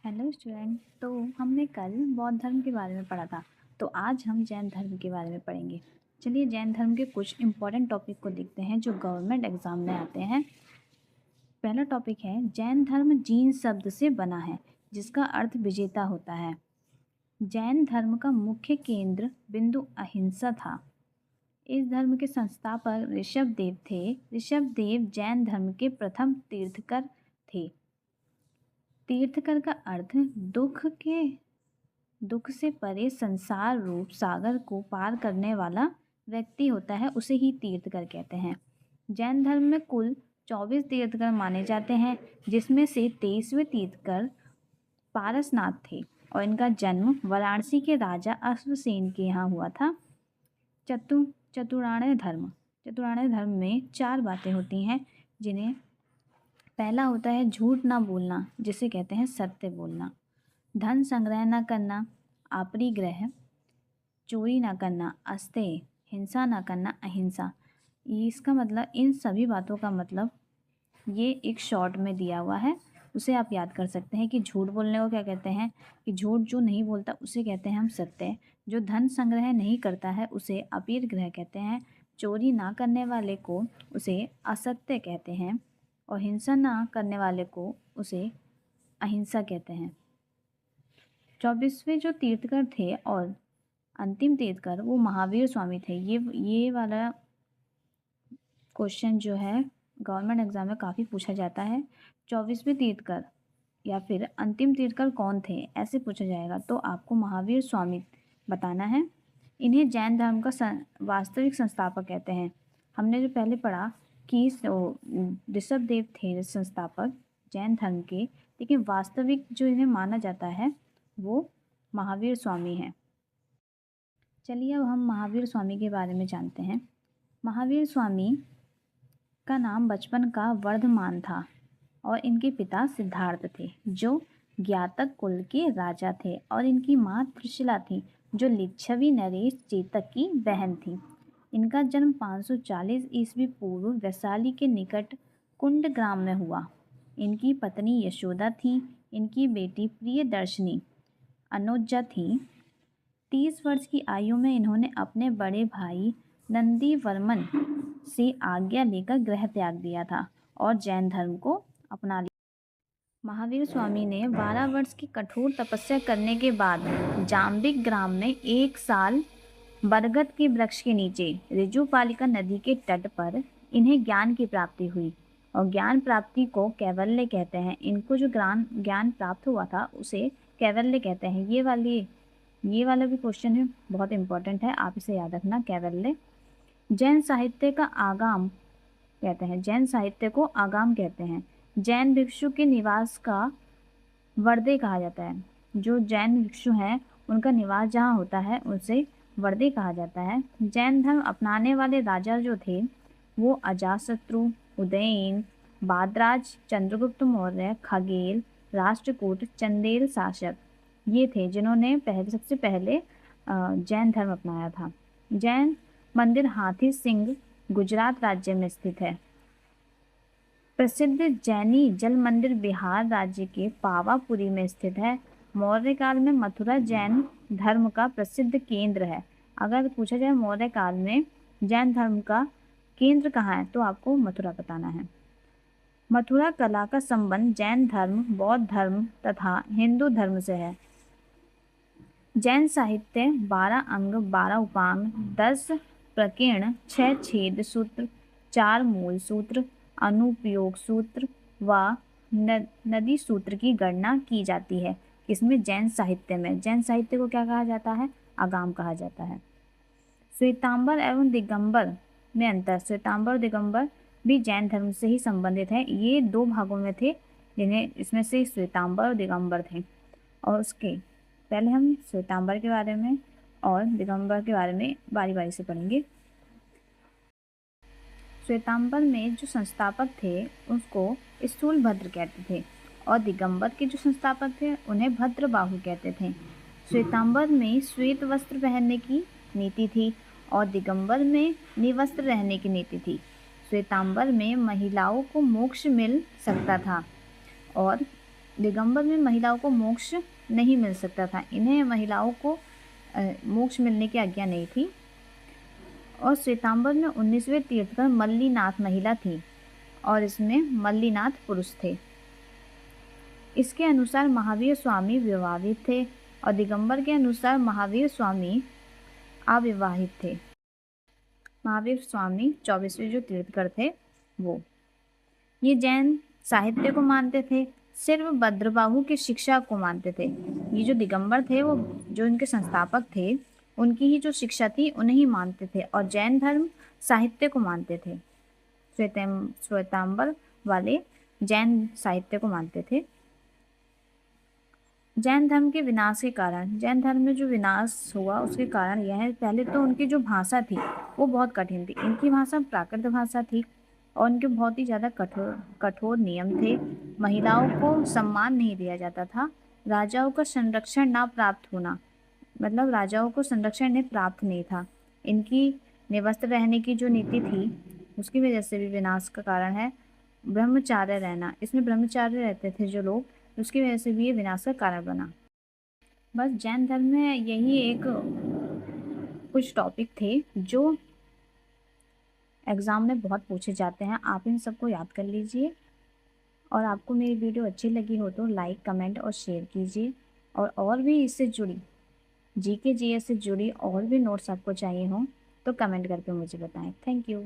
Hello student. तो हमने कल बौद्ध धर्म के बारे में पढ़ा था, तो आज हम जैन धर्म के बारे में पढ़ेंगे। चलिए जैन धर्म के कुछ इम्पोर्टेंट टॉपिक को देखते हैं जो गवर्नमेंट एग्जाम में आते हैं। पहला टॉपिक है जैन धर्म जीन शब्द से बना है जिसका अर्थ विजेता होता है। जैन धर्म का मुख्य केंद्र बिंदु अहिंसा था। इस धर्म के संस्थापक ऋषभ देव थे। ऋषभ देव जैन धर्म के प्रथम तीर्थकर थे। तीर्थकर का अर्थ दुख से परे संसार रूप सागर को पार करने वाला व्यक्ति होता है, उसे ही तीर्थकर कहते हैं। जैन धर्म में कुल 24 तीर्थकर माने जाते हैं, जिसमें से 23वें तीर्थकर पारसनाथ थे और इनका जन्म वाराणसी के राजा अश्वसेन के यहाँ हुआ था। चतुरार्य धर्म में 4 बातें होती हैं, जिन्हें पहला होता है झूठ ना बोलना, जिसे कहते हैं सत्य बोलना। धन संग्रह न करना, अपरिग्रह। चोरी ना करना, अस्तेय। हिंसा ना करना, अहिंसा। इसका मतलब, इन सभी बातों का मतलब ये एक शॉर्ट में दिया हुआ है, उसे आप याद कर सकते हैं कि झूठ बोलने को क्या कहते हैं कि झूठ जो नहीं बोलता उसे कहते हैं हम सत्य। जो धन संग्रह नहीं करता है उसे अपरिग्रह कहते हैं। चोरी ना करने वाले को उसे असत्य कहते हैं और हिंसा ना करने वाले को उसे अहिंसा कहते हैं। 24वें जो तीर्थकर थे और अंतिम तीर्थकर वो महावीर स्वामी थे। ये वाला क्वेश्चन जो है गवर्नमेंट एग्जाम में काफ़ी पूछा जाता है। 24वें तीर्थकर या फिर अंतिम तीर्थकर कौन थे, ऐसे पूछा जाएगा तो आपको महावीर स्वामी बताना है। इन्हें जैन धर्म का वास्तविक संस्थापक कहते हैं। हमने जो पहले पढ़ा कि ऋषभ देव थे संस्थापक जैन धर्म के, लेकिन वास्तविक जो इन्हें माना जाता है वो महावीर स्वामी हैं। चलिए अब हम महावीर स्वामी के बारे में जानते हैं। महावीर स्वामी का नाम बचपन का वर्धमान था और इनके पिता सिद्धार्थ थे जो ज्ञातक कुल के राजा थे और इनकी माँ त्रिशिला थी जो लिच्छवी नरेश चेतक की बहन थी। इनका जन्म 540 ईस्वी पूर्व वैशाली के निकट कुंड ग्राम में हुआ। इनकी पत्नी यशोदा थी। इनकी बेटी प्रियदर्शनी अनुजा थी। 30 वर्ष की आयु में इन्होंने अपने बड़े भाई नंदीवर्मन से आज्ञा लेकर गृह त्याग दिया था और जैन धर्म को अपना लिया। महावीर स्वामी ने 12 वर्ष की कठोर तपस्या करने के बाद जाम्बिक ग्राम में 1 साल बरगद के वृक्ष के नीचे ऋजुपालिका नदी के तट पर इन्हें ज्ञान की प्राप्ति हुई और ज्ञान प्राप्ति को कैवल्य कहते हैं। इनको जो ज्ञान प्राप्त हुआ था उसे कैवल्य कहते हैं। ये वाला भी क्वेश्चन है, बहुत इंपॉर्टेंट है, आप इसे याद रखना। कैवल्य जैन साहित्य का आगाम कहते हैं। जैन साहित्य को आगाम कहते हैं। जैन भिक्षु के निवास का वर्दे कहा जाता है। जो जैन भिक्षु हैं उनका निवास जहाँ होता है उसे वर्दे कहा जाता है। जैन धर्म अपनाने वाले राजा जो थे वो अजातशत्रु, उदयन, बादराज, चंद्रगुप्त मौर्य, खगेल, राष्ट्रकूट, चंदेल शासक, ये थे जिन्होंने सबसे पहले जैन धर्म अपनाया था। जैन मंदिर हाथी सिंह गुजरात राज्य में स्थित है। प्रसिद्ध जैनी जल मंदिर बिहार राज्य के पावापुरी में स्थित है। मौर्य काल में मथुरा जैन धर्म का प्रसिद्ध केंद्र है। अगर पूछा जाए मौर्य काल में जैन धर्म का केंद्र कहाँ है तो आपको मथुरा बताना है। मथुरा कला का संबंध जैन धर्म, बौद्ध धर्म तथा हिंदू धर्म से है। जैन साहित्य 12 अंग, 12 उपांग, 10 प्रकीर्ण, 6 छेद सूत्र, 4 मूल सूत्र, अनुपयोग सूत्र व नदी सूत्र की गणना की जाती है। इसमें जैन साहित्य में, जैन साहित्य को क्या कहा जाता है? आगाम कहा जाता है। श्वेतांबर एवं दिगंबर में अंतर। श्वेतांबर और दिगंबर भी जैन धर्म से ही संबंधित है। ये 2 भागों में थे जिन्हें इसमें से श्वेतांबर और दिगंबर थे। और उसके पहले हम श्वेतांबर के बारे में और दिगंबर के बारे में बारी बारी से पढ़ेंगे। श्वेतांबर में जो संस्थापक थे उसको स्थूलभद्र कहते थे और दिगंबर के जो संस्थापक थे उन्हें भद्रबाहु कहते थे। श्वेतांबर में श्वेत वस्त्र पहनने की नीति थी और दिगंबर में निवस्त्र रहने की नीति थी। श्वेतांबर में महिलाओं को मोक्ष मिल सकता था और दिगंबर में महिलाओं को मोक्ष नहीं मिल सकता था, इन्हें महिलाओं को मोक्ष मिलने की आज्ञा नहीं थी। और श्वेतांबर में 19वें तीर्थकर मल्लीनाथ महिला थी और इसमें मल्लीनाथ पुरुष थे। इसके अनुसार महावीर स्वामी विवाहित थे और दिगंबर के अनुसार महावीर स्वामी अविवाहित थे। महावीर स्वामी 24वें जो तीर्थकर थे वो। ये जैन साहित्य को मानते थे, सिर्फ भद्रबाहु की शिक्षा को मानते थे। ये जो दिगंबर थे वो जो इनके संस्थापक थे उनकी ही जो शिक्षा थी उन्हें ही मानते थे और जैन धर्म साहित्य को मानते थे। श्वेतांबर वाले जैन साहित्य को मानते थे। जैन धर्म के विनाश के कारण, जैन धर्म में जो विनाश हुआ उसके कारण यह है, पहले तो उनकी जो भाषा थी वो बहुत कठिन थी। इनकी भाषा प्राकृत भाषा थी और उनके बहुत ही ज़्यादा कठोर नियम थे। महिलाओं को सम्मान नहीं दिया जाता था। राजाओं का संरक्षण ना प्राप्त होना, मतलब राजाओं को संरक्षण नहीं प्राप्त नहीं था। इनकी निवस्त्र रहने की जो नीति थी उसकी वजह से भी विनाश का कारण है। ब्रह्मचार्य रहना, इसमें ब्रह्मचार्य रहते थे जो लोग, उसकी वजह से भी ये विनाश का कारण बना। बस जैन धर्म में यही एक कुछ टॉपिक थे जो एग्ज़ाम में बहुत पूछे जाते हैं। आप इन सबको याद कर लीजिए और आपको मेरी वीडियो अच्छी लगी हो तो लाइक, कमेंट और शेयर कीजिए। और भी इससे जुड़ी जीके जीएस से जुड़ी और भी नोट्स आपको चाहिए हों तो कमेंट करके मुझे बताएं। Thank you.